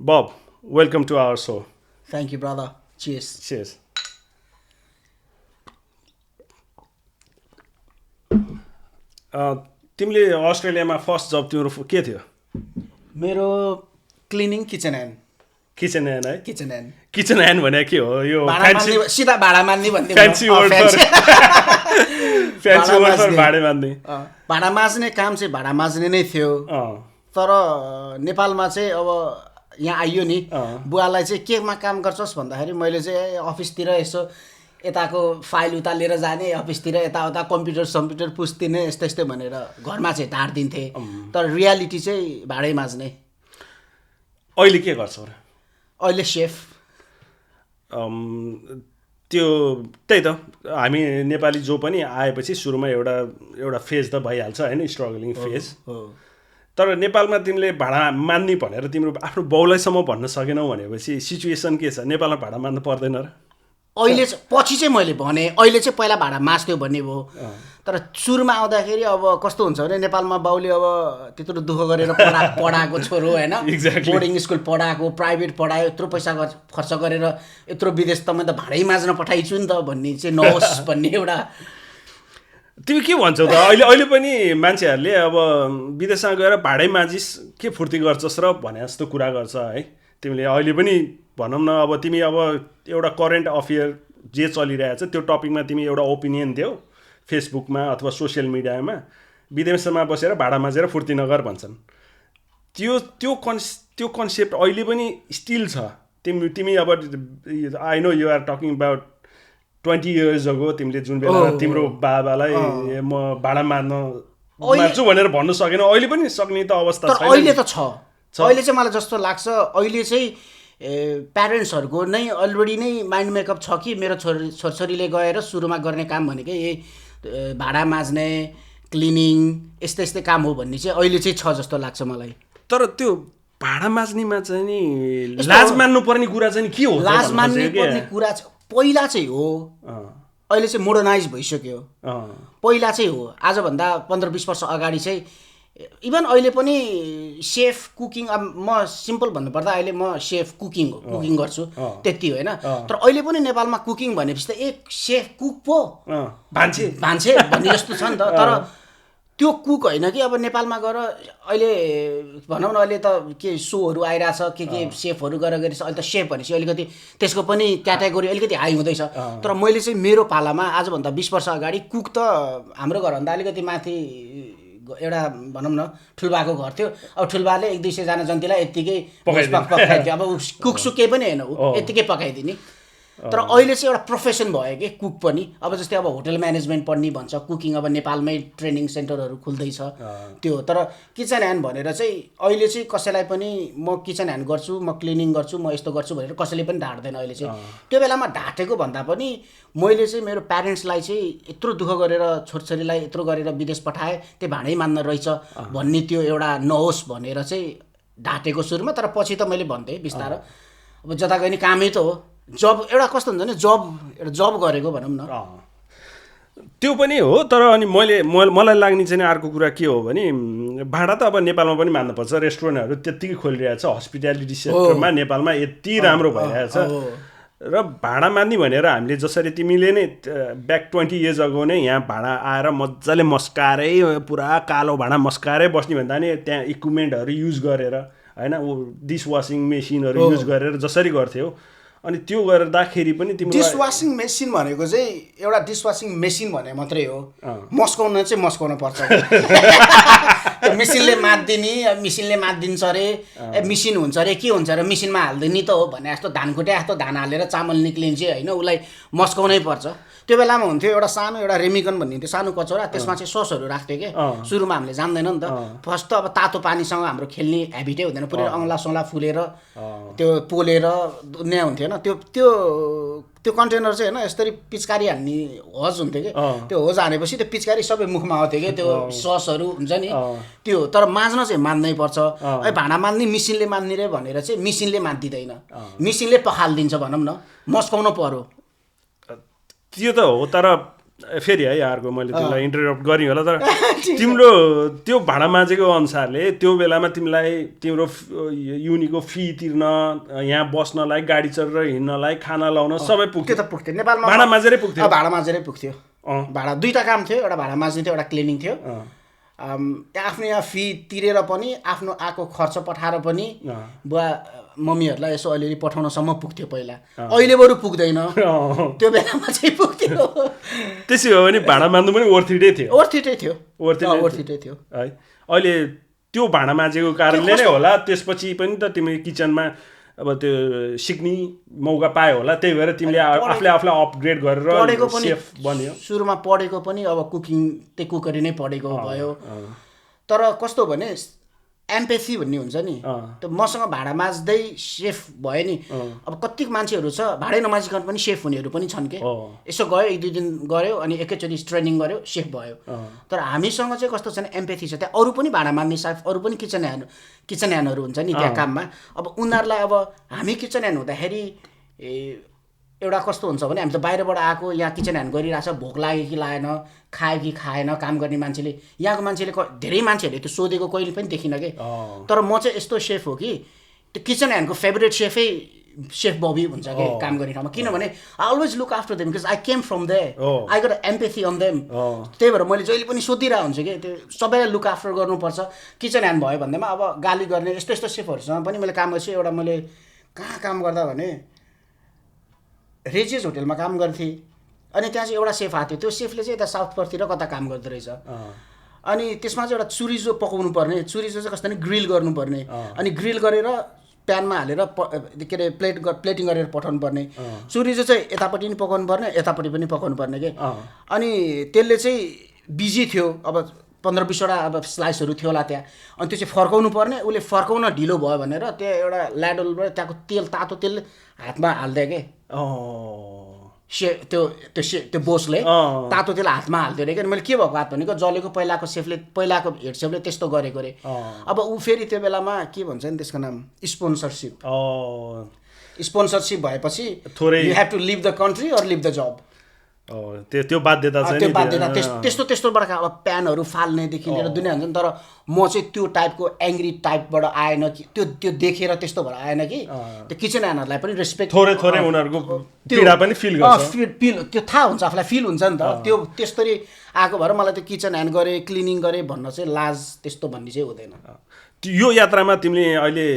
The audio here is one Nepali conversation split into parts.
Bob, welcome to our show. Thank you, brother. Cheers. Cheers. तिमीले अस्ट्रेलियामा फर्स्ट जब तिम्रो के थियो? मेरो cleaning kitchen hand kitchen hand है? किचन ह्यान्ड किचन ह्यान्ड भने के हो? यो सिधा भाडा मान्ने भन्ने फ्यान्सी वर्ड फर भाडा मान्ने। भाडा माझ्ने काम चाहिँ भाडा माझ्ने नै थियो। तर नेपालमा चाहिँ अब यहाँ आइयो नि, बुवालाई चाहिँ केमा काम गर्छस् भन्दाखेरि मैले चाहिँ अफिसतिर यसो यताको फाइल उता लिएर जाने, अफिसतिर यताउता कम्प्युटर पुस्दिने यस्तै यस्तै भनेर घरमा चाहिँ ढाड दिन्थे। तर रियालिटी चाहिँ भाडै माझ्ने। अहिले के गर्छौ र? अहिले सेफ। त्यो त्यही त हामी नेपाली जो पनि आएपछि सुरुमा एउटा फेज त भइहाल्छ हैन, स्ट्रगलिङ फेज। तर नेपालमा तिमीले भाडा मान्ने भनेर तिम्रो आफ्नो बाउलाईसम्म भन्न सकेनौ भनेपछि सिचुएसन के छ? नेपालमा भाडा मान्नु पर्दैन र? अहिले पछि चाहिँ मैले भने, अहिले चाहिँ पहिला भाडा माझ्थ्यो भन्ने भयो। तर सुरुमा आउँदाखेरि अब कस्तो हुन्छ भने नेपालमा बाउले अब त्यत्रो दुःख गरेर पढाएको छोरो हैन, बोर्डिङ स्कुल पढाएको, प्राइभेट पढायो, यत्रो पैसा खर्च गरेर यत्रो विदेश त मैले त भाडै माझ्न पठाइछु नि त भन्ने चाहिँ नहोस् भन्ने एउटा। तिमी के भन्छौ त? अहिले पनि मान्छेहरूले अब विदेशमा गएर भाडै माझिस के फुर्ती गर्छस् र भने जस्तो कुरा गर्छ है। तिमीले अहिले पनि भनौँ न, अब तिमी अब एउटा करेन्ट अफेयर जे चलिरहेछ त्यो टपिकमा तिमी एउटा ओपिनियन देऊ फेसबुकमा अथवा सोसियल मिडियामा, विदेशमा बसेर भाडा माझेर फुर्ती नगर भन्छन्। त्यो कन्सेप्ट अहिले पनि स्टिल छ। तिमी अब I know you are talking about 20 years ago तिमीले जुन बेला तिम्रो बाबालाई म भाडा मान्छु भनेर भन्न सकेन, अहिले पनि सक्ने त अवस्था छैन। अहिले त छ। अहिले चाहिँ मलाई जस्तो लाग्छ अहिले चाहिँ प्यारेन्ट्सहरूको नै अलरेडी नै माइन्ड मेकअप छ कि मेरो छोरछोरीले गएर सुरुमा गर्ने काम भनेकै यही भाडा माझ्ने, क्लिनिङ, यस्तै यस्तै काम हो भन्ने चाहिँ अहिले चाहिँ छ जस्तो लाग्छ मलाई। तर त्यो भाडा माझ्नेमा चाहिँ नि लाज मान्नु पर्ने कुरा चाहिँ के हो? लाज मान्नु पर्ने कुरा पहिला चाहिँ हो, अहिले चाहिँ मोडर्नाइज भइसक्यो। पहिला चाहिँ हो, आजभन्दा 15-20 वर्ष अगाडि चाहिँ इभन अहिले पनि सेफ कुकिङ, अब म सिम्पल भन्नुपर्दा अहिले म सेफ कुकिङ गर्छु त्यति होइन। तर अहिले पनि नेपालमा कुकिङ भनेपछि त एक सेफ कुक पो भान्से भन्ने जस्तो छ नि त। तर त्यो कुक होइन कि अब नेपालमा गएर अहिले भनौँ न, अहिले त के सोहरू आइरहेछ, के सेफहरू गरेर अहिले त सेफ भनेपछि अलिकति त्यसको पनि क्याटेगोरी अलिकति हाई हुँदैछ। तर मैले चाहिँ मेरो पालामा आजभन्दा 20 वर्ष अगाडि कुक त हाम्रो घरभन्दा अलिकति माथि एउटा भनौँ न ठुल्बाको घर थियो। अब ठुल्बाले 100-200 जना जन्तीलाई यत्तिकै पकाइदियो। अब कुक सुक केही पनि होइन, यत्तिकै पकाइदिने। तर अहिले चाहिँ एउटा प्रोफेसन भयो कि कुक पनि। अब जस्तै अब होटल म्यानेजमेन्ट पढ्ने भन्छ, कुकिङ अब नेपालमै ट्रेनिङ सेन्टरहरू खुल्दैछ त्यो। तर किचन ह्यान्ड भनेर चाहिँ अहिले चाहिँ कसैलाई पनि म किचन ह्यान्ड गर्छु, म क्लिनिङ गर्छु, म यस्तो गर्छु भनेर कसैले पनि ढाँट्दैन अहिले चाहिँ। त्यो बेलामा ढाँटेको भन्दा पनि मैले चाहिँ मेरो प्यारेन्ट्सलाई चाहिँ यत्रो दुःख गरेर छोरछोरीलाई यत्रो गरेर विदेश पठाएँ, त्यो भाडै मान्न रहेछ भन्ने त्यो एउटा नहोस् भनेर चाहिँ ढाँटेको सुरुमा। तर पछि त मैले भन्थेँ बिस्तारै, अब जता गए नि कामै त हो। जब एउटा कस्तो हुन्छ भने एउटा जब गरेको भनौँ न, त्यो पनि हो। तर अनि मलाई लाग्ने चाहिँ अर्को कुरा के हो भने भाडा त अब नेपालमा पनि मान्नुपर्छ। रेस्टुरेन्टहरू त्यत्तिकै खोलिरहेछ, हस्पिटालिटी सेक्टरमा नेपालमा यति राम्रो भइरहेछ। र भाडा मान्ने भनेर हामीले जसरी तिमीले नै ब्याक 20 years ago नै यहाँ भाडा आएर मजाले मस्काएरै पुरा कालो भाडा मस्काएरै बस्ने भन्दा नि त्यहाँ इक्विपमेन्टहरू युज गरेर होइन, डिसवासिङ मेसिनहरू युज गरेर जसरी गर्थ्यौ, अनि त्यो गर्दाखेरि पनि तिम्रो डिसवासिङ मेसिन भनेको चाहिँ एउटा डिसवासिङ मेसिन भने मात्रै हो। मस्काउन चाहिँ मस्काउन पर्छ। मेसिनले मात्दिने, मेसिनले मात्दिन्छ अरे, मेसिन हुन्छ अरे, के हुन्छ अरे, मेसिनमा हालिदिने त हो भने जस्तो धानकुटे जस्तो धान हालेर चामल निक्लिन्छ होइन, उसलाई मस्काउनै पर्छ। त्यो बेलामा हुन्थ्यो एउटा सानो एउटा रेमिकन भन्ने थियो, सानो कचौरा, त्यसमा चाहिँ ससहरू राख्थ्यो कि सुरुमा हामीले जान्दैन नि त। फर्स्ट त अब तातो पानीसँग हाम्रो खेल्ने हेबिटै हुँदैन, पुरै औँला सौँला फुलेर त्यो पोलेर दुनियाँ हुन्थ्यो होइन। त्यो कन्टेनर चाहिँ होइन यसरी पिचकारी हान्ने होज हुन्थ्यो कि, त्यो होज हानेपछि त्यो पिचकारी सबै मुखमा आउँथ्यो कि त्यो ससहरू हुन्छ नि त्यो। तर माझ्न चाहिँ मान्नै पर्छ। भाँडा मान्ने मिसिनले मान्ने रे भनेर चाहिँ मिसिनले मान्दिँदैन, मिसिनले पखालिदिन्छ भनौँ न, मस्काउनु पर्यो। त्यो त हो। तर फेरि है अर्को मैले तिमीलाई इन्टरप्ट गरेँ होला तर तिम्रो त्यो भाडा माझेको अनुसारले त्यो बेलामा तिमीलाई तिम्रो युनिको फी तिर्न यहाँ बस्नलाई गाडी चढेर हिँड्नलाई खाना लाउन सबै पुग्थ्यो त्यो त पुग्थ्यो नेपालमा भाडा माझेरै पुग्थ्यो भाडा माझेरै पुग्थ्यो भाडा दुईटा काम थियो एउटा भाडा माझ्ने थियो एउटा क्लिनिङ थियो आफ्नो यहाँ फी तिरेर पनि आफ्नो आएको खर्च पठाएर पनि बुवा मम्मीहरूलाई यसो अलिअलि पठाउनसम्म पुग्थ्यो पहिला अहिले बरु पुग्दैन त्यो बेलामा चाहिँ पुग्थ्यो त्यसै हो भने भाडा माझ्नु पनि वर्थिटै थियो वर्थिटै थियो है अहिले त्यो भाडा माझेको कारणले नै होला त्यसपछि पनि त तिमी किचनमा अब त्यो सिक्ने मौका पायो होला त्यही भएर तिमीले आफूलाई अपग्रेड गरेर सेफ बन्यो सुरुमा पढेको पनि अब कुकिङ त्यही कुकरी नै पढेको भयो तर कस्तो भने एम्पेथी भन्ने हुन्छ नि त्यो मसँग भाडा माझ्दै सेफ भयो नि अब कति मान्छेहरू छ भाडै नमाजिकन पनि सेफ हुनेहरू पनि छन् के यसो गयो 1-2 दिन गऱ्यो अनि एकैचोटि ट्रेनिङ गर्यो सेफ भयो तर हामीसँग चाहिँ कस्तो छ भने एम्पेथी छ त्यहाँ अरू पनि भाडा मान्ने साफ अरू पनि किचन ह्यान्डहरू हुन्छ नि त्यहाँ काममा अब उनीहरूलाई अब हामी किचन ह्यान्ड हुँदाखेरि एउटा कस्तो हुन्छ भने हामी त बाहिरबाट आएको यहाँ किचन ह्यान्ड गरिरहेछ भोक लाग्यो कि लागेन खायो कि खाएन काम गर्ने मान्छेले यहाँको मान्छेले धेरै मान्छेहरूले त्यो सोधेको कहिले पनि देखिनँ कि तर म चाहिँ यस्तो सेफ हो कि त्यो किचन ह्यान्डको फेभरेट सेफ बबी भन्छ कि काम गर्ने ठाउँमा किनभने I always look after them because I came from there I got empathy on them त्यही भएर मैले जहिले पनि सोधिरहेको हुन्छु कि त्यो सबैलाई लुक आफ्टर गर्नुपर्छ किचन ह्यान्ड भयो भन्दैमा अब गाली गर्ने यस्तो यस्तो सेफहरूसँग पनि मैले काम गर्छु एउटा मैले कहाँ काम गर्दा भने रेजियस होटेलमा काम गर्थेँ अनि त्यहाँ चाहिँ एउटा सेफ आएको थियो त्यो सेफले चाहिँ यता साउथ पर्तिर कता काम गर्दो रहेछ अनि त्यसमा चाहिँ एउटा चुरिजो पकाउनु पर्ने चुरिजो चाहिँ कस्तो ग्रिल गर्नुपर्ने अनि ग्रिल गरेर प्यानमा हालेर के अरे प्लेटिङ गरेर पठाउनु पर्ने चुरिजो चाहिँ यतापट्टि पनि पकाउनु पर्ने यतापट्टि पनि पकाउनु पर्ने के अनि त्यसले चाहिँ बिजी थियो अब 15-20वटा अब स्लाइसहरू थियो होला त्यहाँ अनि त्यो चाहिँ फर्काउनु पर्ने उसले फर्काउन ढिलो भयो भनेर त्यो एउटा ल्याडलबाट त्यहाँको तेल तातो तेल हातमा हाल्दै के त्यो बोसले तातो तेल हातमा हाल्थ्यो अरे क्या मैले के भएको हात भनेको जलेको पहिलाको हेड सेफले त्यस्तो गरेको अरे अब ऊ फेरि त्यो बेलामा के भन्छ नि त्यसको नाम स्पोन्सरसिप भएपछि you have to leave the country or leave the job त्यो बाध्यता छ त्यो बाध्यता त्यस्तोबाट अब प्यानहरू फाल्नेदेखि लिएर दुनियाँ हुन्छ नि तर म चाहिँ त्यो टाइपको एङ्ग्री टाइपबाट आएन कि त्यो देखेर त्यस्तो भएर आएन कि त्यो किचन ह्यान्डहरूलाई पनि रेस्पेक्ट थोरै उनीहरूको पीडा पनि फिल गर्छ त्यो थाहा हुन्छ आफूलाई फिल हुन्छ नि त त्यो त्यस्तरी आएको भएर मलाई त्यो किचन ह्यान्ड गरेँ क्लिनिङ गरेँ भन्न चाहिँ लाज त्यस्तो भन्ने चाहिँ हुँदैन यो यात्रामा तिमीले अहिले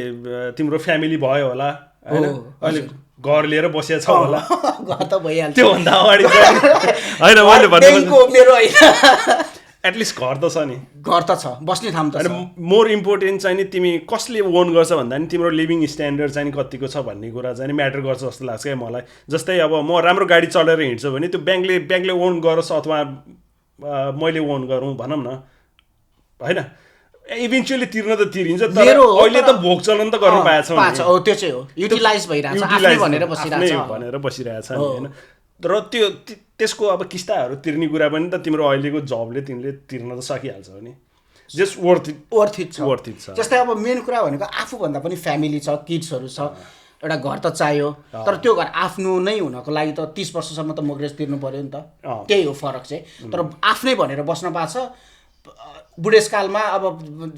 तिम्रो फ्यामिली भयो होला हैन अहिले घर लिएर बसेको छ होला घर त भइहाल्छ त्योभन्दा अगाडि होइन मैले भनेको मेरो होइन एटलिस्ट घर त छ नि घर त छ बस्ने ठाउँ त छ मोर इम्पोर्टेन्ट चाहिँ नि तिमी कसले ओन गर्छ भन्दा नि तिम्रो लिभिङ स्ट्यान्डर्ड चाहिँ कतिको छ भन्ने कुरा चाहिँ म्याटर गर्छ जस्तो लाग्छ क्या मलाई जस्तै अब म राम्रो गाडी चलेर हिँड्छु भने त्यो ब्याङ्कले ओन गरोस् अथवा मैले ओन गरौँ भनौँ न होइन इभेन्चुअली तिर्न त तिरिन्छ तर अहिले त भोग चलन त गर्न पाएछ त्यो चाहिँ हो युटिलाइज भइरहेछ आफ्नै भनेर बसिरहेछ होइन र त्यसको अब किस्ताहरू तिर्ने कुरा पनि त तिम्रो अहिलेको जबले तिमीले तिर्न त सकिहाल्छ नि जस्ट वर्थ इट छ जस्तै अब मेन कुरा भनेको आफूभन्दा पनि फ्यामिली छ किड्सहरू छ एउटा घर त चाहियो तर त्यो घर आफ्नो नै हुनको लागि त 30 वर्षसम्म त मोर्गेज तिर्नु पर्यो नि त त्यही हो फरक चाहिँ तर आफ्नै भनेर बस्न पाएको छ बुढेसकालमा अब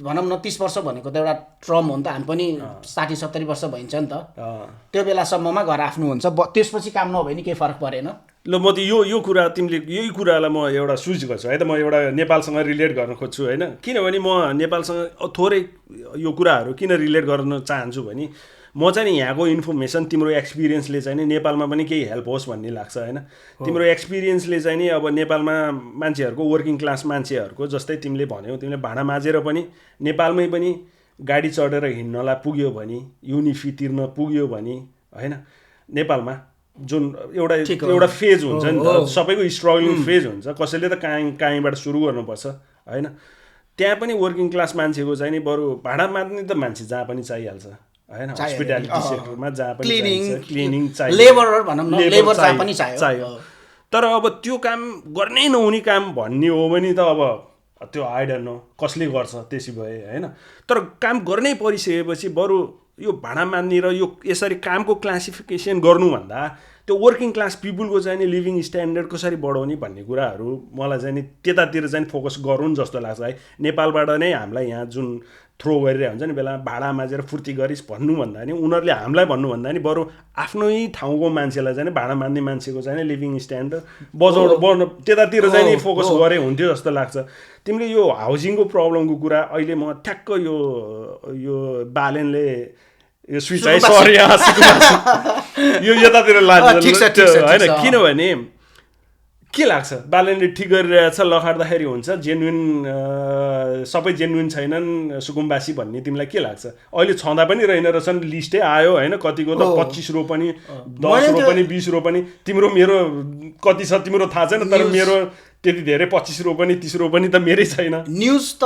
भनौँ न 30 वर्ष भनेको त एउटा ट्रम हो नि त हामी पनि 60-70 वर्ष भइन्छ नि त त्यो बेलासम्ममा घर आफ्नो हुन्छ त्यसपछि काम नभए नि केही फरक परेन ल म त यो कुरा तिमीले यही कुरालाई म एउटा स्विच गर्छु है त म एउटा नेपालसँग रिलेट गर्न खोज्छु होइन किनभने म नेपालसँग थोरै यो कुराहरू किन रिलेट गर्न चाहन्छु भने म चाहिँ नि यहाँको इन्फर्मेसन तिम्रो एक्सपिरियन्सले चाहिँ नि नेपालमा पनि केही हेल्प होस् भन्ने लाग्छ होइन तिम्रो एक्सपिरियन्सले चाहिँ नि अब नेपालमा मान्छेहरूको वर्किङ क्लास मान्छेहरूको जस्तै तिमीले भन्यौ तिमीले भाँडा माझेर पनि नेपालमै पनि गाडी चढेर हिँड्नलाई पुग्यो भने युनिफी तिर्न पुग्यो भने होइन नेपालमा जुन एउटा फेज हुन्छ नि त सबैको स्ट्रगलिङ फेज हुन्छ कसैले त काहीँबाट सुरु गर्नुपर्छ होइन त्यहाँ पनि वर्किङ क्लास मान्छेको चाहिँ नि बरु भाँडा माझ्ने त मान्छे जहाँ पनि चाहिहाल्छ हैन हस्पिटालिटी सेक्टरमा जहाँ पनि क्लिनिङ चाहियो लेबर जहाँ पनि चाहियो तर अब त्यो काम गर्नै नहुने काम भन्ने हो भने त अब त्यो आई डोन्ट नो कसले गर्छ त्यसै भए हैन तर काम गर्नै परिसकेपछि बरु यो भाँडा माझ्ने र यो यसरी कामको क्लासिफिकेसन गर्नुभन्दा त्यो वर्किङ क्लास पिपुलको चाहिँ नि लिभिङ स्ट्यान्डर्ड कसरी बढाउने भन्ने कुराहरू मलाई चाहिँ नि त्यतातिर चाहिँ फोकस गरौँ जस्तो लाग्छ है। नेपालबाट नै हामीलाई यहाँ जुन थ्रो गरिरहेको हुन्छ नि बेला भाडा माझेर फुर्ती गरिस् भन्नुभन्दा नि उनीहरूले हामीलाई भन्नुभन्दा नि बरु आफ्नै ठाउँको मान्छेलाई चाहिँ भाडा मान्ने मान्छेको चाहिँ लिभिङ स्ट्यान्डर्ड बढ्नु त्यतातिर चाहिँ नि फोकस गरे हुन्थ्यो जस्तो लाग्छ। तिमीले यो हाउसिङको प्रब्लमको कुरा अहिले म ठ्याक्क यो बालेनले यो स्विच है सरी यो यतातिर लाग्छ होइन, किनभने के लाग्छ बालेनले ठिक गरिरहेछ लखार्दाखेरि हुन्छ जेन्युन सबै जेन्युन छैनन् सुकुम्बासी भन्ने तिमीलाई के लाग्छ? अहिले छँदा पनि रहेन रहेछन्, लिस्टै आयो होइन, कतिको त 25 रो पनि 10 रो पनि 20 रो पनि। तिम्रो मेरो कति छ तिम्रो थाहा छैन, तर मेरो त्यति धेरै 25 रो पनि 30 रो पनि त मेरै छैन। न्युज त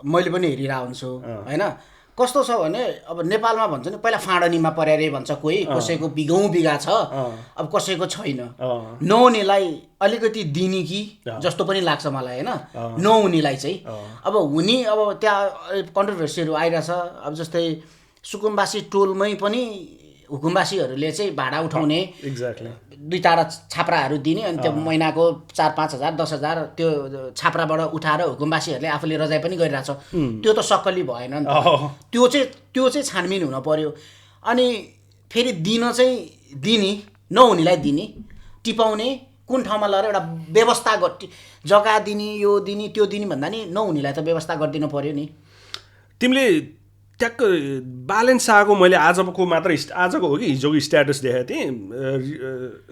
मैले पनि हेरिरहेको हुन्छु होइन। कस्तो छ भने अब नेपालमा भन्छ नि पहिला फाँडनीमा परेरे भन्छ कोही, कसैको बिघौँ बिघा छ, अब कसैको छैन। नहुनेलाई अलिकति दिने कि जस्तो पनि लाग्छ मलाई होइन, नहुनेलाई चाहिँ अब हुने। अब त्यहाँ कन्ट्रोभर्सीहरू आइरहेछ, अब जस्तै सुकुम्बासी टोलमै पनि हुकुमबासीहरूले चाहिँ भाडा उठाउने, एक्ज्याक्टली 2-4 छाप्राहरू दिने, अनि त्यो महिनाको 4-5 हजार 10 हजार त्यो छाप्राबाट उठाएर हुकुमबासीहरूले आफूले रजाइ पनि गरिरहेछ। त्यो त सक्कली भएन नि त। त्यो चाहिँ छानबिन हुन पर्यो। अनि फेरि दिन चाहिँ दिने, नहुनेलाई दिने, टिपाउने, कुन ठाउँमा लगेर एउटा व्यवस्था जग्गा दिने, यो दिने त्यो दिने भन्दा नि नहुनेलाई त व्यवस्था गरिदिनु पर्यो नि। तिमीले ट्याक्क बालेन शाहको मैले आजको हो कि हिजोको स्ट्याटस देखाएको थिएँ,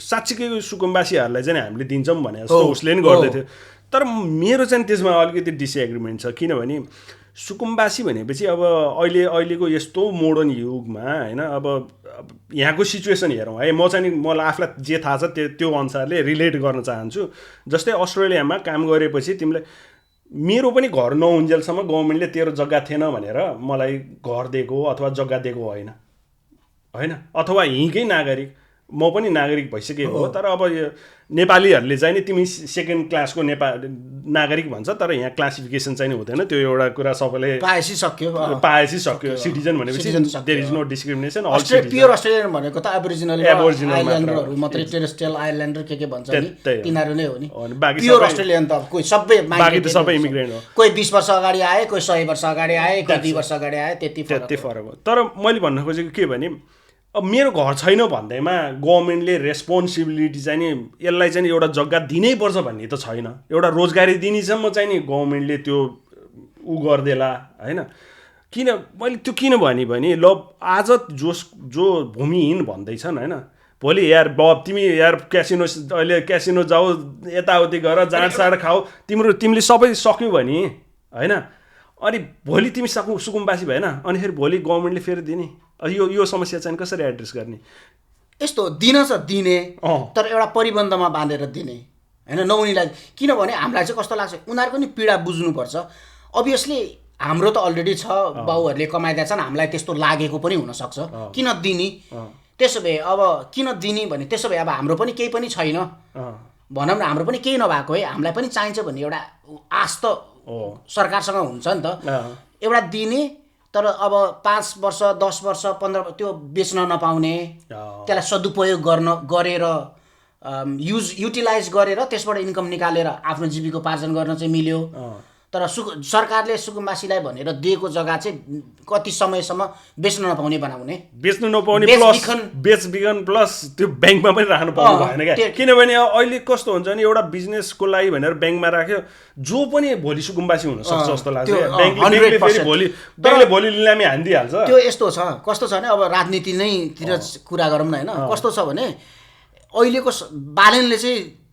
साँच्चीकै सुकुम्बासीहरूलाई चाहिँ हामीले दिन्छौँ भने जस्तो उसले नि गर्दै थियो। तर मेरो चाहिँ त्यसमा अलिकति डिसएग्रिमेन्ट छ, किनभने सुकुम्बासी भनेपछि अब अहिलेको यस्तो मोडर्न युगमा होइन, अब यहाँको सिचुएसन हेरौँ है। म चाहिँ मलाई आफूलाई जे थाहा छ त्यो अनुसारले रिलेट गर्न चाहन्छु। जस्तै अस्ट्रेलियामा काम गरेपछि तिमीलाई मेरो पनि घर नहुन्जेलसम्म गभर्मेन्टले तेरो जग्गा थिएन भनेर मलाई घर दिएको अथवा जग्गा दिएको होइन, अथवा यहीँकै नागरिक, म पनि नागरिक भइसकेको हो। तर अब यो नेपालीहरूले चाहिँ नि तिमी सेकेन्ड क्लासको नागरिक भन्छ, तर यहाँ क्लासिफिकेसन चाहिँ हुँदैन, त्यो एउटा कुरा सबैले पाएपछि सक्यो। सिटिजन भनेपछि there is no discrimination. Pure Australian भनेको त एबोरिजिनल आइल्यान्डरहरू मात्रै, टेरेस्ट्रियल आइल्यान्डर के भन्छ नि तिनीहरू नै हो नि। प्योर अस्ट्रेलियन त कोही बाँकी त सबै इमिग्रेन्ट हो। कोही 20 वर्ष अगाडि आए, कोही 100 वर्ष अगाडि आए, कोही 2 वर्ष अगाडि आए, त्यति फरक हो। तर मैले भन्न खोजेको के भने अब मेरो घर छैन भन्दैमा गभर्मेन्टले रेस्पोन्सिबिलिटी चाहिँ नि यसलाई चाहिँ एउटा जग्गा दिनै पर्छ भन्ने त छैन। एउटा रोजगारी दिनेसम्म चाहिँ नि गभर्मेन्टले त्यो गर्देला होइन। मैले त्यो किन भने ल आज जो भूमिहीन भन्दैछन् होइन, भोलि यार तिमी यार अहिले क्यासिनो जाऊ, यताउति गर, जाँडसाँड खाऊ, तिमीले सबै सक्यौ भने होइन, अनि भोलि तिमी सुकुम्बासी भएन, अनि फेरि भोलि गभर्मेन्टले फेरि दिने, यो समस्या चाहिँ कसरी एड्रेस गर्ने? यस्तो दिन छ दिने, तर एउटा परिबन्धमा बाँधेर दिने होइन नहुनेलाई। किनभने हामीलाई चाहिँ कस्तो लाग्छ, उनीहरूको नि पीडा बुझ्नुपर्छ। अभियसली हाम्रो त अलरेडी छ, बाउहरूले कमाइदिएछन्, हामीलाई त्यस्तो लागेको पनि हुनसक्छ, किन दिने? त्यसो भए अब किन दिने भने त्यसो भए अब हाम्रो पनि केही पनि छैन भनौँ न, हाम्रो पनि केही नभएको है, हामीलाई पनि चाहिन्छ भन्ने एउटा आश त सरकारसँग हुन्छ नि त। एउटा दिने, तर अब 5 वर्ष 10 वर्ष 15 त्यो बेच्न नपाउने, त्यसलाई सदुपयोग गरेर युटिलाइज गरेर त्यसबाट इन्कम निकालेर आफ्नो जीविकोपार्जन गर्न चाहिँ मिल्यो। तर सरकारले सुकुम्बासीलाई भनेर दिएको जग्गा चाहिँ कति समयसम्म बेच्न नपाउने बनाउने, बेचबिखन प्लस त्यो ब्याङ्कमा पनि राख्नु पाउनु भएन क्या। किनभने अहिले कस्तो हुन्छ नि, एउटा बिजनेसको लागि भनेर ब्याङ्कमा राख्यो, जो पनि भोलि सुकुम्बासी हुनसक्छ जस्तो लाग्छ। ब्याङ्कले भोलि लिलामी हानिदिइहाल्छ। त्यो यस्तो छ, कस्तो छ भने अब राजनीति नै तिर कुरा गरौँ न होइन, कस्तो छ भने अहिलेको बालेनले चाहिँ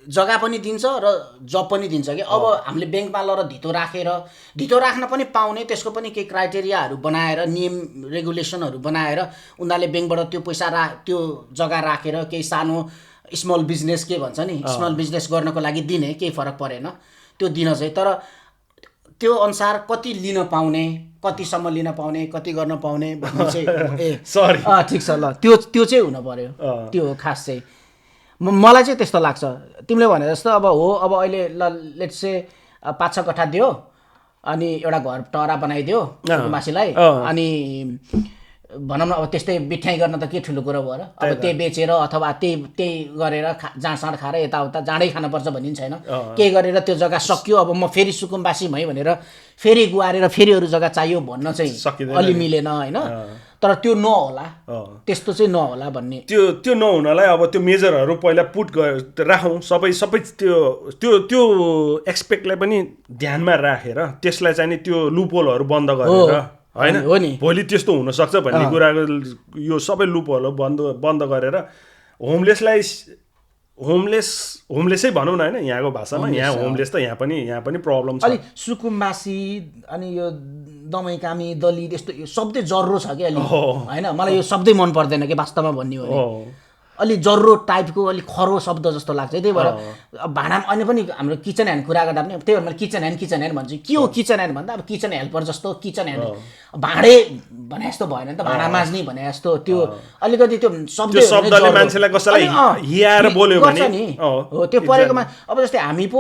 जग्गा पनि दिन्छ र जब पनि दिन्छ कि। अब हामीले ब्याङ्कमा लगेर धितो राख्न पनि पाउने, त्यसको पनि केही क्राइटेरियाहरू बनाएर, नियम रेगुलेसनहरू बनाएर उनीहरूले ब्याङ्कबाट त्यो पैसा त्यो जग्गा राखेर केही सानो स्मल बिजनेस के भन्छ नि, स्मल बिजनेस गर्नको लागि दिने, केही फरक परेन त्यो दिन चाहिँ। तर त्यो अनुसार कति लिन पाउने, कतिसम्म लिन पाउने, कति गर्न पाउने भन्ने चाहिँ ठिक छ ल, त्यो चाहिँ हुन पर्यो। त्यो हो खास चाहिँ। मलाई चाहिँ त्यस्तो लाग्छ तिमीले भने जस्तो। अब हो, अब अहिले ल लेट्स से 5-6 कट्ठा दियो, अनि एउटा घर टरा बनाइदियो सुकुम्बासीलाई, अनि भनौँ न अब त्यस्तै बिठ्याइ गर्न त के ठुलो कुरो भयो र अब त्यही बेचेर अथवा त्यही गरेर जाँडसाँड खाएर यताउता जाँडै खानुपर्छ भनिन्छ छैन केही गरेर त्यो जग्गा सकियो अब म फेरि सुकुम्बासी भएँ भनेर फेरि गुहारेर फेरि अरू जग्गा चाहियो भन्न चाहिँ अलि मिलेन होइन तर त्यो नहोला त्यस्तो चाहिँ नहोला भन्ने त्यो नहुनलाई अब त्यो मेजरहरू पहिला राखौँ सबै त्यो त्यो त्यो एक्सपेक्टलाई पनि ध्यानमा राखेर त्यसलाई चाहिँ नि त्यो लुपहोलहरू बन्द गरेर होइन भोलि त्यस्तो हुनसक्छ भन्ने कुराको यो सबै लुपहोलहरू बन्द गरेर होमलेसै भनौँ न होइन यहाँको भाषामा यहाँ होमलेस त यहाँ पनि प्रब्लम छ अलिक सुकुम्बासी अनि यो दमैकामी दलित यस्तो यो शब्दै जर्रो छ कि अलिक होइन मलाई यो शब्दै मन पर्दैन कि वास्तवमा भन्ने हो भने अलिक जर्रो टाइपको अलिक खरो शब्द जस्तो लाग्छ त्यही भएर भाँडा अनि पनि हाम्रो किचन ह्यान्ड कुरा गर्दा पनि त्यही भएर मैले किचन ह्यान्ड भन्छु के हो किचन ह्यान्ड भन्दा अब किचन हेल्पर जस्तो किचन ह्यान्ड भाँडे भने जस्तो भएन नि त भाँडा माझ्ने भने जस्तो त्यो अलिकति त्यो शब्दले मान्छेलाई कसैलाई हियाएर बोल्यो भने हो त्यो परेकोमा अब जस्तै हामी पो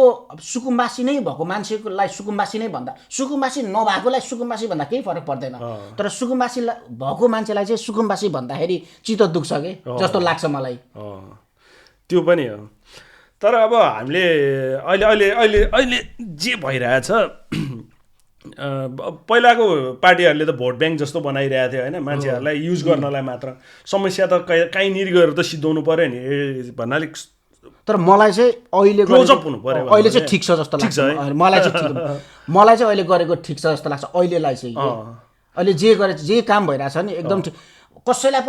सुकुम्बासी नै भएको मान्छेलाई सुकुम्बासी नै भन्दा सुकुम्बासी नभएकोलाई सुकुम्बासी भन्दा केही फरक पर्दैन तर सुकुम्बासी भएको मान्छेलाई चाहिँ सुकुम्बासी भन्दाखेरि चित्त दुख्छ कि जस्तो लाग्छ मलाई त्यो पनि हो तर अब हामीले अहिले जे भइरहेछ पहिलाको पार्टीहरूले त भोट ब्याङ्क जस्तो बनाइरहेको थियो होइन मान्छेहरूलाई युज गर्नलाई मात्र समस्या त कहीँनिर गएर त सिद्धाउनु पर्यो नि भन्नाले तर मलाई चाहिँ क्लोजअप हुनु पर्यो अहिले चाहिँ ठिक छ जस्तो लाग्छ मलाई चाहिँ अहिले गरेको ठिक छ जस्तो लाग्छ अहिलेलाई चाहिँ अहिले जे काम भइरहेछ नि एकदम ठिक कसैलाई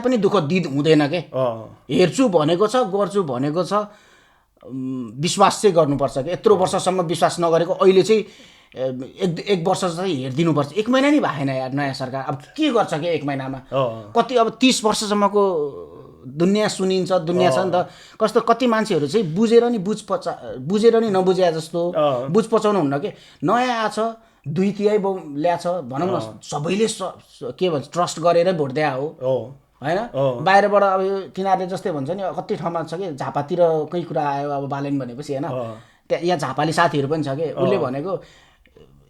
पनि दुःख हुँदैन के हेर्छु भनेको छ गर्छु भनेको छ विश्वास चाहिँ गर्नुपर्छ कि यत्रो वर्षसम्म विश्वास नगरेको अहिले चाहिँ एक वर्ष चाहिँ हेरिदिनुपर्छ 1 महिना नि भएन यार नयाँ सरकार अब के गर्छ कि 1 महिनामा कति अब 30 वर्षसम्मको दुनियाँ सुनिन्छ दुनियाँ छ नि त कस्तो कति मान्छेहरू चाहिँ बुझेर नि नबुझे जस्तो बुझ पचाउनु हुन्न कि नयाँ आछ 2/3 ल्याछ भनौँ न सबैले के भन्छ ट्रस्ट गरेरै भोट दिया हो होइन बाहिरबाट अब तिनीहरूले जस्तै भन्छ नि कति ठाउँमा छ कि झापातिर कोही कुरा आयो अब बालेन भनेपछि होइन त्यहाँ यहाँ झापाली साथीहरू पनि छ कि उसले भनेको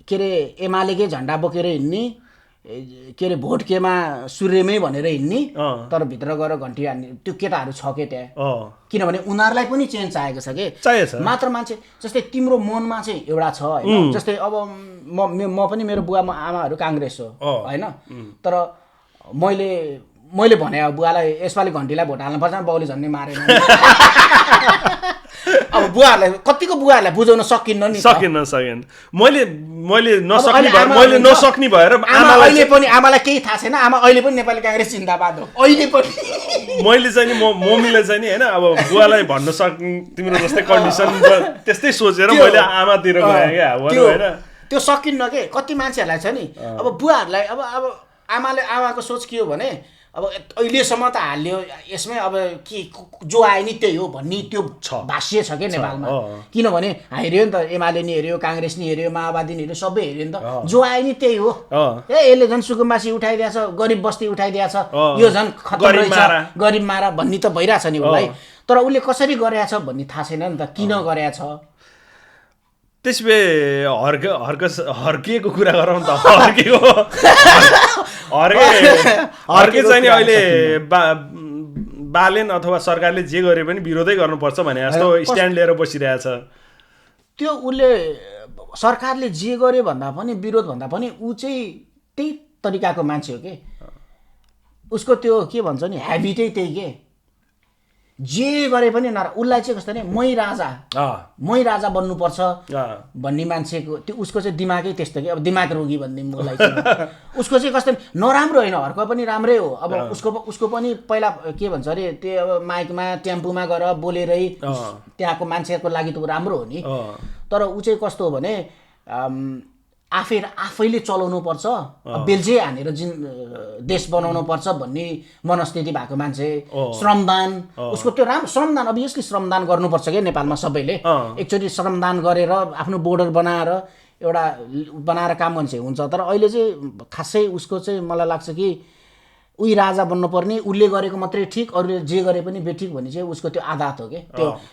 के अरे एमालेकै झन्डा बोकेर हिँड्ने के अरे भोट केमा सूर्यमै भनेर हिँड्ने तर भित्र गएर घन्टी हान्ने त्यो केटाहरू छ के त्यहाँ किनभने उनीहरूलाई पनि चेन्ज चाहिएको छ कि मात्र मान्छे जस्तै तिम्रो मनमा चाहिँ एउटा छ होइन जस्तै अब म पनि मेरो बुवा आमाहरू काङ्ग्रेस हो होइन तर मैले भने अब बुवालाई यसपालि घन्टीलाई भोट हाल्नुपर्छ बाउले झन्डै मारेन अब कतिको बुवाहरूलाई बुझाउन सकिन्न नि सकिन्न मैले नसक्ने भएर अहिले पनि आमालाई केही थाहा छैन आमा अहिले पनि नेपाली काङ्ग्रेस जिन्दाबाद हो अहिले पनि मैले चाहिँ नि मम्मीलाई चाहिँ नि होइन अब बुवालाई भन्न सक्ने तिम्रो जस्तै कन्डिसन त्यस्तै सोचेर मैले आमातिर गएँ क्या होइन त्यो सकिन्न के कति मान्छेहरूलाई छ नि अब बुवाहरूलाई अब आमाको सोच के हो भने अब अहिलेसम्म त हाल्यो यसमै अब के जो आयो नि त्यही हो भन्ने त्यो भाष्य छ क्या नेपालमा किनभने हेऱ्यो नि त एमाले नि हेऱ्यो काङ्ग्रेस नि हेऱ्यो माओवादी नि हेऱ्यो सबै हेऱ्यो नि त जो आयो नि त्यही हो यसले झन् सुकुम्बासी उठाइदिएछ गरिब बस्ती उठाइदिएछ यो झन् खतम रहेछ गरिब मारा भन्ने त भइरहेछ नि उसलाई तर उसले कसरी गरेछ भन्ने थाहा छैन नि त किन गरेछ त्यसबे हर्किएको कुरा गरौँ त हर्के चाहिँ नि अहिले बालेन अथवा सरकारले जे गरे पनि विरोधै गर्नुपर्छ भने जस्तो स्ट्यान्ड लिएर बसिरहेछ त्यो उसले सरकारले जे गरे भन्दा पनि विरोध भन्दा पनि ऊ चाहिँ त्यही तरिकाको मान्छे हो कि उसको त्यो के भन्छ नि ह्याबिटै त्यही के जे गरे पनि उसलाई चाहिँ कस्तो नि मै राजा बन्नुपर्छ भन्ने मान्छेको त्यो उसको चाहिँ दिमागै त्यस्तो कि अब दिमाग रोगी भन्ने उसलाई उसको चाहिँ कस्तो नराम्रो होइन हर्क पनि राम्रै हो अब उसको पनि पहिला के भन्छ अरे त्यो अब माइकमा टेम्पोमा गएर बोलेरै त्यहाँको मान्छेको लागि त राम्रो हो नि तर ऊ चाहिँ कस्तो हो भने आफैले चलाउनु पर्छ बेल्झै हानेर देश बनाउनु पर्छ भन्ने मनस्थिति भएको मान्छे श्रमदान उसको त्यो राम्रो श्रमदान अभियसली श्रमदान गर्नुपर्छ क्या नेपालमा सबैले एकचोटि श्रमदान गरेर आफ्नो बोर्डर बनाएर काम मान्छे हुन्छ तर अहिले चाहिँ खासै उसको चाहिँ मलाई लाग्छ कि उही राजा बन्नुपर्ने उसले गरेको मात्रै ठिक अरूले जे गरे पनि बेठिक भन्ने चाहिँ उसको त्यो आदत हो कि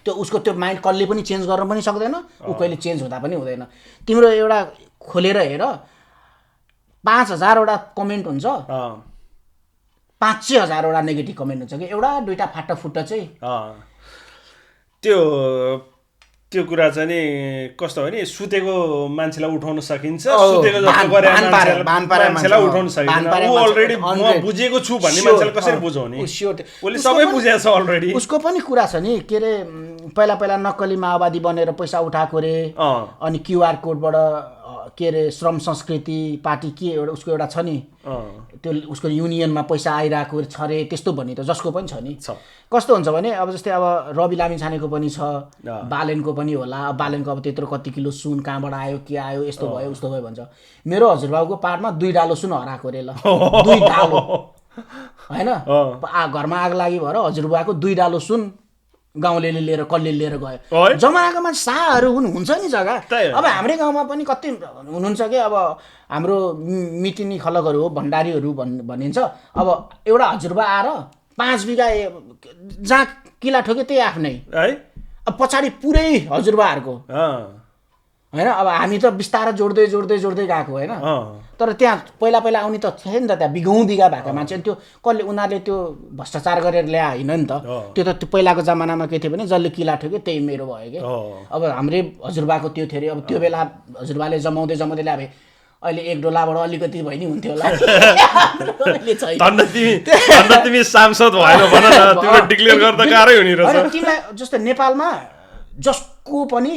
त्यो उसको त्यो माइन्ड कसले पनि चेन्ज गर्न पनि सक्दैन ऊ कहिले चेन्ज हुँदा पनि हुँदैन तिम्रो एउटा खोलेर हेर 5000 वटा कमेन्ट हुन्छ 5,000-6,000 नेगेटिभ कमेन्ट हुन्छ कि एउटा दुईटा फाटा फुट्टा चाहिँ त्यो कुरा चाहिँ नि कस्तो हो नि सुतेको मान्छेलाई उठाउन सकिन्छ सुतेको जस्तो गरे मान्छेलाई उठाउन सकिन्छ उ अलरेडी म बुझेको छु भन्ने मान्छेलाई कसरी बुझाउने उसले सबै बुझेको छ अलरेडी उसको पनि कुरा छ नि के रे पहिला नक्कली माओवादी बनेर पैसा उठाएको रे अनि क्युआर कोडबाट के रे श्रम संस्कृति पार्टी के एउटा उसको एउटा छ नि त्यो उसको युनियनमा पैसा आइरहेको छ रे त्यस्तो भन्ने त जसको पनि छ नि कस्तो हुन्छ भने अब जस्तै अब रवि लामिछानेको पनि छ बालेनको पनि होला अब बालेनको अब त्यत्रो कति किलो सुन कहाँबाट आयो के आयो यस्तो भयो उस्तो भयो भन्छ मेरो हजुरबाबुको पार्टमा 2 डालो सुन हराएको रे ल 2 डालो हैन घरमा आग लागि भएर हजुरबाबुको 2 डालो सुन गाउँलेले लिएर कसले लिएर गयो जमानाको मान्छे साहरू हुन्छ नि जग्गा अब हाम्रै गाउँमा पनि कति हुनुहुन्छ कि अब हाम्रो मिटिनी खलकहरू हो भण्डारीहरू भनिन्छ अब एउटा हजुरबा आएर 5 बिघा जहाँ किला ठोके त्यही आफ्नै है अब पछाडि पुरै हजुरबाहरूको हैन अब हामी त बिस्तारै जोड्दै गएको होइन तर त्यहाँ पहिला आउने त थिए नि त त्यहाँ बिघौँ बिघा भएका मान्छे त्यो कसले उनीहरूले त्यो भ्रष्टाचार गरेर ल्याए होइन नि त त्यो त पहिलाको जमानामा के थियो भने जसले किला ठोक्यो त्यही मेरो भयो कि अब हाम्रै हजुरबाको त्यो थियो अरे अब त्यो बेला हजुरबाले जमाउँदै ल्याए अहिले 1 डोलाबाट अलिकति भइ नि हुन्थ्यो होला तिमी सांसद भएन भन न तिम्रो डिक्लेयर गर्दा गाह्रै हुने रहेछ तिमीलाई जस्तो नेपालमा जसको पनि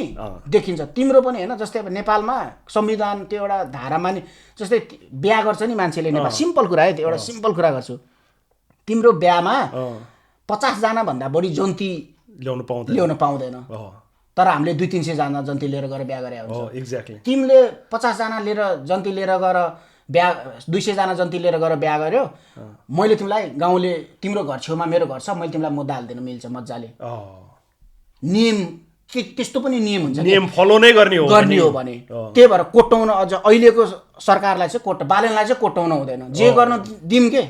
देखिन्छ तिम्रो पनि हैन जस्तै अब नेपालमा संविधान त्यो एउटा धारामा नि जस्तै बिहा गर्छ नि मान्छेले नेपाल सिम्पल कुरा है त्यो एउटा सिम्पल कुरा गर्छु तिम्रो बिहामा 50 जना भन्दा बढी जन्ती ल्याउन पाउँदैन तर हामीले 200-300 जना जन्ती लिएर गएर बिहा गरे हुन्छ एक्ज्याक्टली तिमीले 50 जना लिएर जन्ती लिएर गएर बिहा 200 जना जन्ती लिएर गएर बिहा गर्यो मैले तिमीलाई गाउँले तिम्रो घर छेउमा मेरो घर छ मैले तिमीलाई मुद्दा हाल्दिन मिल्छ मज्जाले नियम त्यस्तो पनि नियम हुन्छ नियम फलो नै गर्ने हो भने त्यही भएर कोट्याउन अझ अहिलेको सरकारलाई चाहिँ बालनलाई चाहिँ कोट्याउन हुँदैन जे गर्न दिम के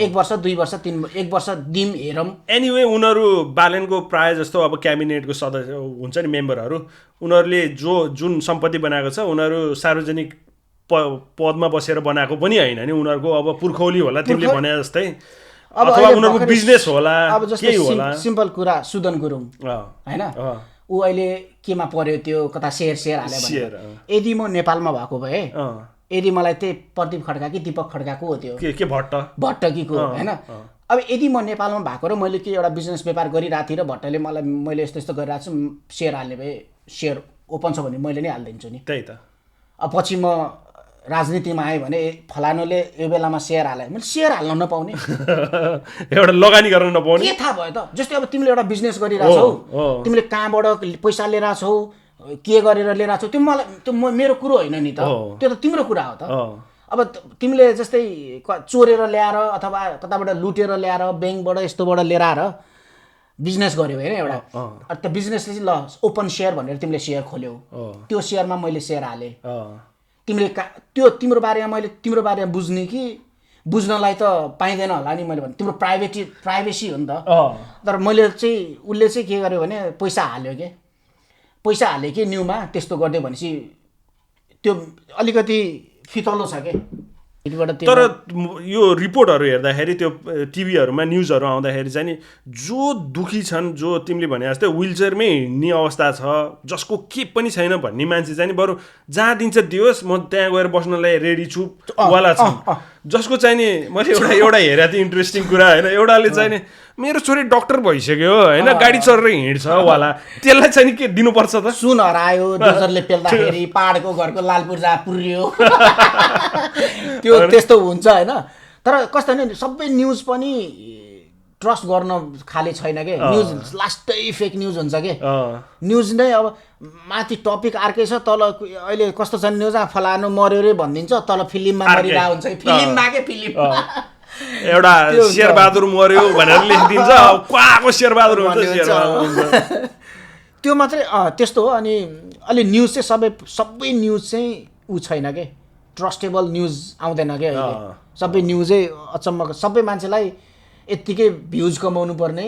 1 वर्ष 2 वर्ष 3 1 वर्ष दिम हेरौँ एनीवे उनीहरू बालनको प्राय जस्तो अब क्याबिनेटको सदस्य हुन्छ नि मेम्बरहरू उनीहरूले जुन सम्पत्ति बनाएको छ उनीहरू सार्वजनिक पदमा बसेर बनाएको पनि होइन नि उनीहरूको अब पुर्खौली होला तिमीले भने जस्तै अथवा उनीहरूको बिजनेस होला केही होला सिम्पल कुरा सुदन गुरुङ हैन ऊ अहिले केमा पर्यो त्यो कता शेयर हाल्यो भने यदि म नेपालमा भएको भए यदि मलाई त्यही प्रदीप खड्का कि दीपक खड्काको हो त्यो के भट्ट कि को हैन अब यदि म नेपालमा भएको र मैले के एउटा बिजनेस व्यापार गरिरहेको थिएँ र भट्टले मलाई मैले यस्तो गरिरहेको छु शेयर हाल्ने भए शेयर ओपन छ भने मैले नै हालिदिन्छु नि त्यही त अब पछि म राजनीतिमा आयो भने फलानुले यो बेलामा शेयर हाले मैले शेयर हाल्न नपाउने एउटा लगानी गर्न नपाउने के थाहा भयो त जस्तै अब तिमीले एउटा बिजनेस गरिरहेछौ तिमीले कहाँबाट पैसा लिएर छौ के गरेर लिएर छौ त्यो मलाई त्यो मेरो कुरो होइन नि त त्यो त तिम्रो कुरा हो त अब तिमीले जस्तै चोरेर ल्याएर अथवा कताबाट लुटेर ल्याएर ब्याङ्कबाट यस्तोबाट लिएर आएर बिजनेस गर्यो होइन एउटा त्यो बिजनेसले चाहिँ ल ओपन शेयर भनेर तिमीले शेयर खोल्यौ त्यो शेयरमा मैले शेयर हालेँ तिमीले त्यो तिम्रो बारेमा बुझ्ने कि बुझ्नलाई त पाइँदैन होला नि मैले भने तिम्रो प्राइभेसी हो नि त तर मैले चाहिँ उसले चाहिँ के गर्यो भने पैसा हाल्यो कि न्युमा त्यस्तो गर्दै भनेपछि त्यो अलिकति फितलो छ के तर यो रिपोर्टहरू हेर्दाखेरि त्यो टिभीहरूमा न्युजहरू आउँदाखेरि चाहिँ नि जो दुखी छन् जो तिमीले भने जस्तै विलचेयरमै हिँड्ने अवस्था छ जसको के पनि छैन भन्ने मान्छे चाहिँ नि बरु जहाँ दिन्छ दियोस् म त्यहाँ गएर बस्नलाई रेडी छु वाला छ जसको चाहिँ नि मैले एउटा हेरेको थिएँ इन्ट्रेस्टिङ कुरा होइन एउटाले चाहिँ नि मेरो छोरी डक्टर भइसक्यो होइन गाडी चढेर हिँड्छ वाला त्यसलाई चाहिँ नि के दिनुपर्छ त सुन हरायो दोसरले पेल्दाखेरि पाहाडको घरको लाल पूर्जा पुर्यो त्यो त्यस्तो हुन्छ होइन तर कस्तो नि सबै न्युज पनि ट्रस्ट गर्न खाली छैन के न्युज लास्टै फेक न्युज हुन्छ के न्युज नै अब माथि टपिक अर्कै छ तल अहिले कस्तो छ न्युज फलानु मर्यो रे भनिदिन्छ तल फिल्ममा मरिरहेको हुन्छ फिल्ममा के फिल्म एउटा शेरबहादुर मर्यो भनेर लेखिदिन्छ क्वाको शेरबहादुर हुन्छ त्यो मात्रै त्यस्तो हो अनि अलि न्युज चाहिँ सबै न्युज चाहिँ ऊ छैन के ट्रस्टेबल न्युज आउँदैन के अहिले सबै न्युजै अचम्मको सबै मान्छेलाई यत्तिकै भ्युज कमाउनु पर्ने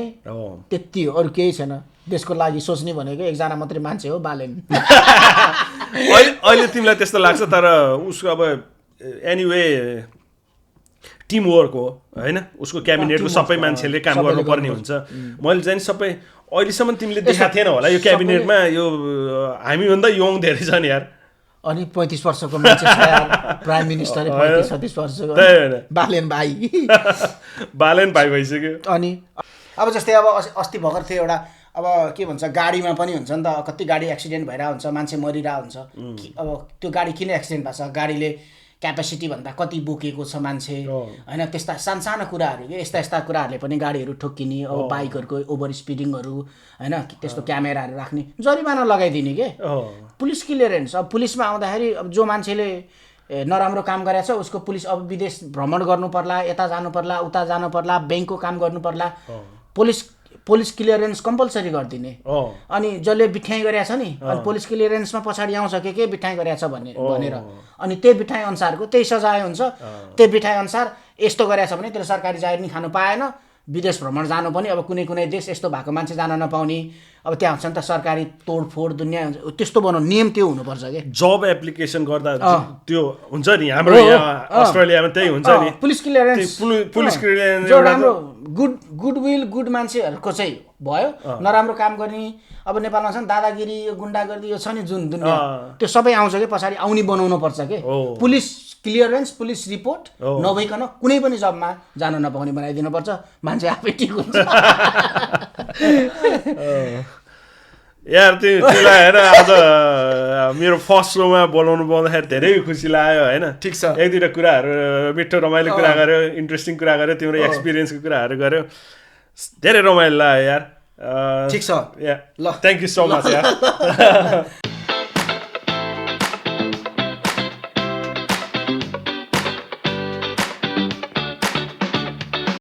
त्यति हो अरू केही छैन देशको लागि सोच्ने भनेको एकजना मात्रै मान्छे हो बालेन अहिले तिमीलाई त्यस्तो लाग्छ तर उसको अब एनिवे टिमवर्क हो होइन, उसको क्याबिनेटको सबै मान्छेले काम गर्नुपर्ने हुन्छ। मैले चाहिँ सबै अहिलेसम्म तिमीले देखाएको थिएन होला यो क्याबिनेटमा यो हामीभन्दा यङ धेरै छन् यार। अनि 35 वर्षको मान्छे प्राइम मिनिस्टर 35-36 वर्षको बालेन भाइ भइसक्यो। अनि अब जस्तै अब अस्ति भर्खर थियो एउटा अब के भन्छ गाडीमा पनि हुन्छ नि त, कति गाडी एक्सिडेन्ट भइरहेको हुन्छ, मान्छे मरिरहेको हुन्छ। अब त्यो गाडी किन एक्सिडेन्ट भएको छ, गाडीले क्यापेसिटी भन्दा कति बोकेको छ मान्छे होइन, त्यस्ता सानसानो कुराहरू के यस्ता कुराहरूले पनि गाडीहरू ठोक्किने। अब बाइकहरूको ओभर स्पिडिङहरू होइन, त्यस्तो क्यामेराहरू राख्ने, जरिमाना लगाइदिने के पुलिस क्लियरेन्स। अब पुलिसमा आउँदाखेरि अब जो मान्छेले नराम्रो काम गरेछ उसको पुलिस अब विदेश भ्रमण गर्नु पर्ला, यता जानु पर्ला, उता जानु पर्ला, ब्याङ्कको काम गर्नु पर्ला, पुलिस क्लियरेन्स कम्पलसरी गरिदिने। अनि जसले बिठाइ गरेछ नि अनि पुलिस क्लियरेन्समा पछाडि आउँछ के बिठाइ गरेछ भनेर अनि त्यही बिठाइ अनुसारको त्यही सजाय हुन्छ। त्यही बिठाइ अनुसार यस्तो गरेछ भने त्यसले सरकारी जागिर नि खानु पाएन, विदेश भ्रमण जानु पनि अब कुनै देश यस्तो भएको मान्छे जान नपाउने, अब त्यहाँ हुन्छ नि त सरकारी तोडफोड दुनियाँ हुन्छ, त्यस्तो बनाउनु नियम त्यो हुनुपर्छ कि। जब एप्लिकेसन गर्दा त्यो हुन्छ नि, हाम्रो यहाँ अस्ट्रेलियामा त्यही हुन्छ नि, पुलिस क्लियरेन्स जो राम्रो गुडविल गुड मान्छेहरूको चाहिँ भयो, नराम्रो काम गर्ने अब नेपालमा छ नि दादागिरी गुन्डागर्दी यो छ नि जुन दुनियाँ, त्यो सबै आउँछ कि पछाडि आउनी बनाउनु पर्छ कि। पुलिस क्लियरेन्स पुलिस रिपोर्ट नभइकन कुनै पनि जबमा जान नपाउने बनाइदिनु पर्छ, मान्छे आफै ठिक हुन्छ। यार तिमीलाई हेर आज मेरो फर्स्ट सोमा बोलाउनु पाउँदाखेरि धेरै खुसी लाग्यो होइन। ठिक छ, एक दुईवटा कुराहरू मिठो रमाइलो कुरा गर्यो, इन्ट्रेस्टिङ कुरा गर्यो, तिम्रो एक्सपिरियन्सको कुराहरू गर्यो, धेरै रमाइलो लाग्यो यार। ठिक छ या ल थ्याङ्क यू सो मच यार।